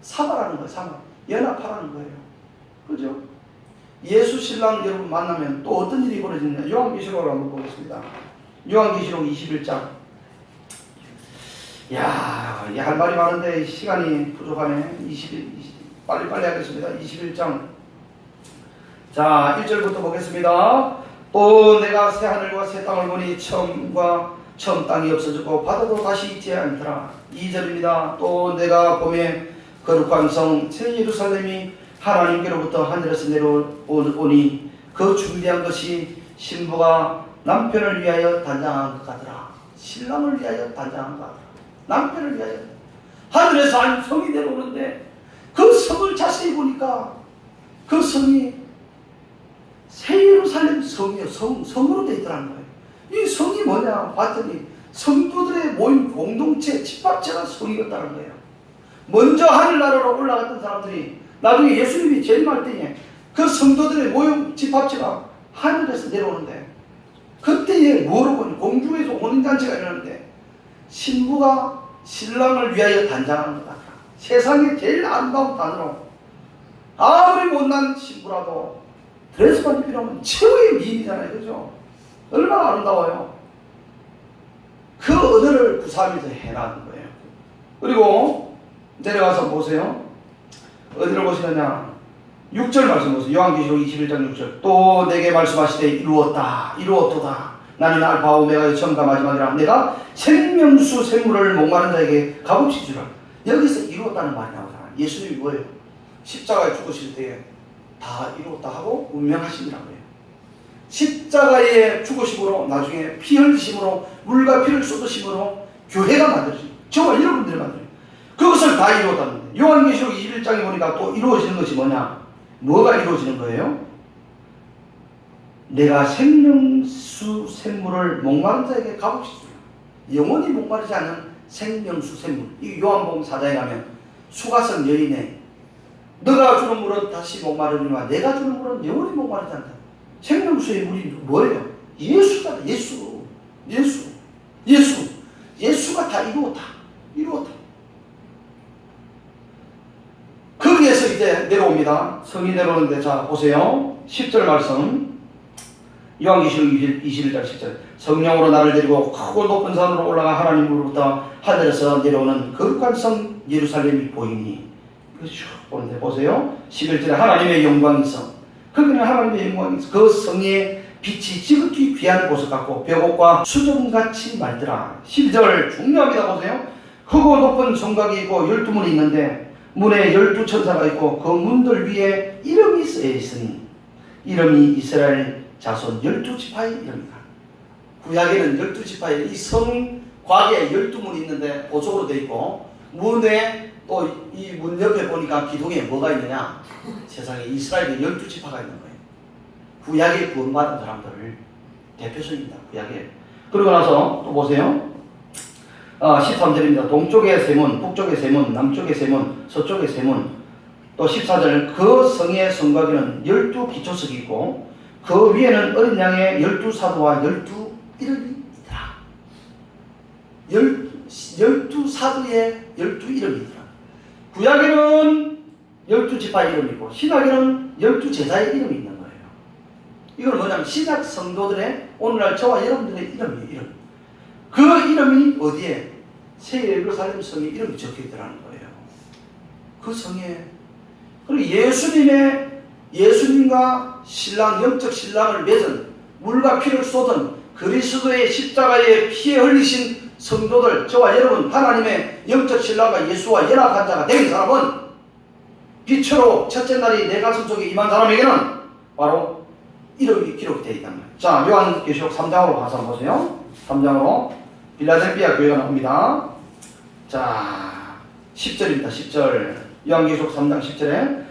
사바라는 거예요. 사바. 연합하라는 거예요. 그죠? 예수 신랑 여러분 만나면 또 어떤 일이 벌어지느냐. 요한계시록을 한번 보겠습니다. 요한계시록 21장. 야, 할 말이 많은데 시간이 부족하네. 빨리 하겠습니다. 21장. 자, 1절부터 보겠습니다. 또 내가 새 하늘과 새 땅을 보니 처음 땅이 없어졌고 바다도 다시 있지 않더라. 2절입니다. 또 내가 보매 거룩한 성 새 예루살렘이 하나님께로부터 하늘에서 내려오니 그 준비한 것이 신부가 남편을 위하여 단장한 것 같더라. 신랑을 위하여 단장한 것 같더라. 남편을 위하여. 하늘에서 한 성이 내려오는데 그 성을 자세히 보니까 그 성이 새 예루살렘 성이요. 성으로 되어 있더라는 거예요. 이 성이 뭐냐 봤더니 성도들의 모임 공동체, 집합체가 성이었다는 거예요. 먼저 하늘나라로 올라갔던 사람들이 나중에 예수님이 재림할 때에 그 성도들의 모임 집합체가 하늘에서 내려오는데, 그때에 뭐로 보니 공중에서 오는 잔치가 일어나는데 신부가 신랑을 위하여 단장하는 것 같다. 세상에 제일 아름다운 단어로, 아무리 못난 신부라도 드레스만 입히려면 최고의 미인이잖아요. 그죠? 얼마나 아름다워요. 그 언어를 구사하면서 해나가는 거예요. 그리고 내려가서 보세요. 어디를 보시느냐. 6절 말씀 보세요. 요한계시록 21장 6절. 또 내게 말씀하시되 이루었도다. 나는 알파와 오메가의 처음과 마지막이라. 내가 생명수 생물을 목마른 자에게 값없이 주라. 여기서 이루었다는 말이 나오잖아요. 예수님이 뭐예요? 십자가에 죽으실 때에 다 이루었다 하고 운명하시니라고 해요. 십자가의 죽으심으로, 나중에 피 흘리심으로, 물과 피를 쏟으심으로 교회가 만들어집니다. 저와 여러분들이 만들어요. 그것을 다 이루었다는 거예요. 요한계시록 21장에 보니까 또 이루어지는 것이 뭐냐? 뭐가 이루어지는 거예요? 내가 생명수 샘물을 목마른 자에게 값없이 주라. 영원히 목마르지 않은 생명수 샘물. 이 요한복음 4장에 가면 수가성 여인의 너가 주는 물은 다시 목마르니와 내가 주는 물은 영원히 목마르지 않다. 생명수의 물이 뭐예요? 예수다. 예수가 다 이루었다. 거기에서 이제 내려옵니다. 성이 내려오는데, 자 보세요. 10절 말씀. 요한계시록 21장 10절. 성령으로 나를 데리고 크고 높은 산으로 올라가 하나님으로부터 하늘에서 내려오는 거룩한 성 예루살렘이 보이니. 그렇죠. 보는데 보세요. 11절에 하나님의 영광이 있어. 거기는 하나님의 영광이 있어. 그 성의 빛이 지극히 귀한 보석 같고 벽옥과 수정같이 맑더라. 12절 중요합니다. 보세요. 크고 높은 성곽이 있고 12문이 있는데 문에 12천사가 있고 그 문들 위에 이름이 쓰여 있으니 이름이 이스라엘 자손 12지파의 이름이다. 구약에는 12지파의 이 성곽에 12문이 있는데 보석으로 되어 있고, 문에 또 이 문 옆에 보니까 기둥에 뭐가 있느냐? 세상에 이스라엘의 12지파가 있는 거예요. 구약에 구원받은 사람들을 대표성입니다. 구약에. 그러고 나서 또 보세요. 13절입니다. 동쪽의 세문, 북쪽의 세문, 남쪽의 세문, 서쪽의 세문. 또 14절, 그 성의 성곽에는 12기초석이 있고 그 위에는 어린 양의 12사도와 12이름이 있더라. 12사도의 12이름이 있더라. 구약에는 12지파의 이름이 있고 신약에는 12제자의 이름이 있는 거예요. 이건 뭐냐면 신약 성도들의 오늘날 저와 여러분들의 이름이에요. 이름. 그 이름이 어디에? 새 예루살렘 성에 이름이 적혀 있더라는 거예요. 그 성에. 그리고 예수님과 신랑, 영적 신랑을 맺은, 물과 피를 쏟은 그리스도의 십자가에 피에 흘리신 성도들, 저와 여러분, 하나님의 영적 신랑과 예수와 연합한 자가 된 사람은 빛으로 첫째 날이 내 가슴 속에 임한 사람에게는 바로 이름이 기록되어 있단 말이에요. 자, 요한계시록 3장으로 가서 보세요. 3장으로 빌라델비아 교회가 나옵니다. 자, 10절입니다. 10절. 요한계시록 3장 10절에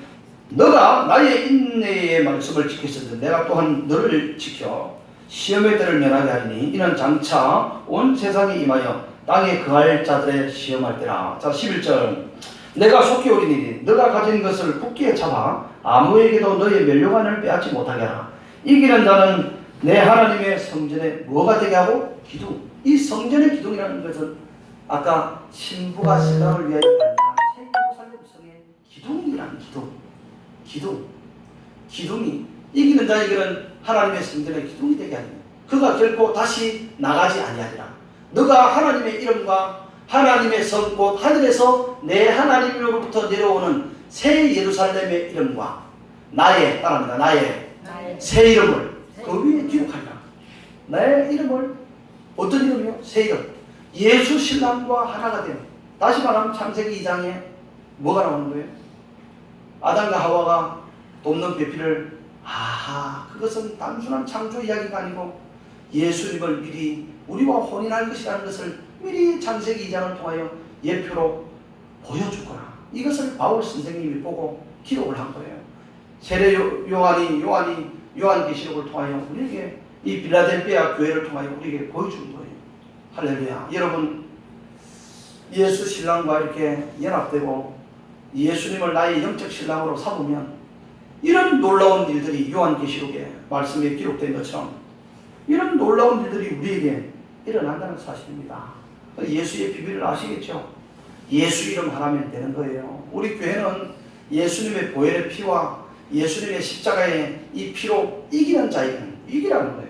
너가 나의 인내의 말씀을 지켰으니 내가 또한 너를 지켜 시험의 때를 면하게 하리니 이는 장차 온 세상에 임하여 땅에 거할 자들의 시험할 때라. 자 11절 내가 속히 오리니 너가 가진 것을 굳게 잡아 아무에게도 너의 멸류관을 빼앗지 못하게 하라. 이기는 자는 내 하나님의 성전에 뭐가 되게 하고? 기둥. 이 성전의 기둥이라는 것은 아까 신부가 신랑을 위하여 발견한 새 예루살렘 성의 기둥이라는 기둥이 이기는 자에게는 하나님의 성전의 기둥이 되게 하니 그가 결코 다시 나가지 아니하리라. 너가 하나님의 이름과 하나님의 성 곧 하늘에서 내 하나님으로부터 내려오는 새 예루살렘의 이름과 나의 따라합니다. 나의 새 이름을 그 위에 기록하리라. 나의 이름을 어떤 이름이요? 새 이름. 예수 신랑과 하나가 되는. 다시 말하면 창세기 2장에 뭐가 나오는 거예요? 아담과 하와가 돕는 배필을 그것은 단순한 창조 이야기가 아니고 예수님을 미리 우리와 혼인할 것이라는 것을 미리 창세기 2장을 통하여 예표로 보여주거나 이것을 바울 선생님이 보고 기록을 한 거예요. 세례 요한이 요한계시록을 통하여 우리에게 이 빌라델피아 교회를 통하여 우리에게 보여준 거예요. 할렐루야. 여러분 예수 신랑과 이렇게 연합되고 예수님을 나의 영적 신랑으로 삼으면 이런 놀라운 일들이 요한계시록에 말씀에 기록된 것처럼 이런 놀라운 일들이 우리에게 일어난다는 사실입니다. 예수의 비밀을 아시겠죠? 예수 이름 하나면 되는 거예요. 우리 교회는 예수님의 보혈의 피와 예수님의 십자가의 이 피로 이기는 자에게는 이기라는 거예요.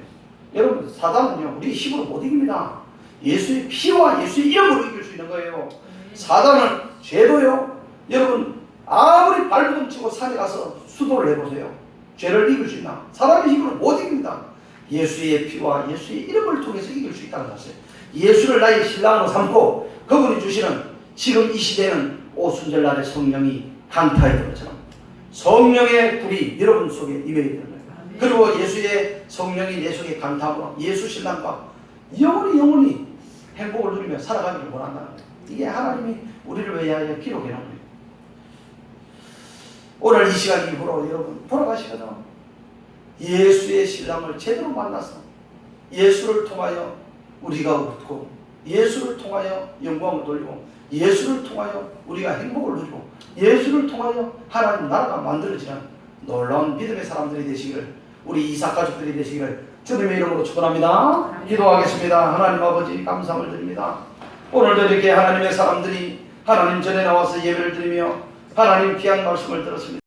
여러분 사단은요 우리 힘으로 못 이깁니다. 예수의 피와 예수의 이름으로 이길 수 있는 거예요. 사단은 죄도요. 여러분 아무리 발버둥 치고 산에 가서 수도를 해보세요. 죄를 이길 수 있나? 사람의 힘으로 못 이깁니다. 예수의 피와 예수의 이름을 통해서 이길 수 있다는 사실. 예수를 나의 신랑으로 삼고 그분이 주시는 지금 이 시대는 오순절날의 성령이 강타했던 것처럼 성령의 불이 여러분 속에 임해야 되는 거예요. 그리고 예수의 성령이 내 속에 강타하고 예수 신랑과 영원히 행복을 누리며 살아가기를 원한다는 거예요. 이게 하나님이 우리를 위하여 기록해 놓은 거예요. 오늘 이 시간 이후로 여러분 돌아가시거나 예수의 신랑을 제대로 만나서 예수를 통하여 우리가 웃고 예수를 통하여 영광을 돌리고 예수를 통하여 우리가 행복을 누리고 예수를 통하여 하나님 나라가 만들어지는 놀라운 믿음의 사람들이 되시기를 우리 이삭 가족들이 되시기를 주님의 이름으로 축원합니다. 기도하겠습니다. 하나님 아버지 감사함을 드립니다. 오늘도 이렇게 하나님의 사람들이 하나님 전에 나와서 예배를 드리며 하나님 귀한 말씀을 들었습니다.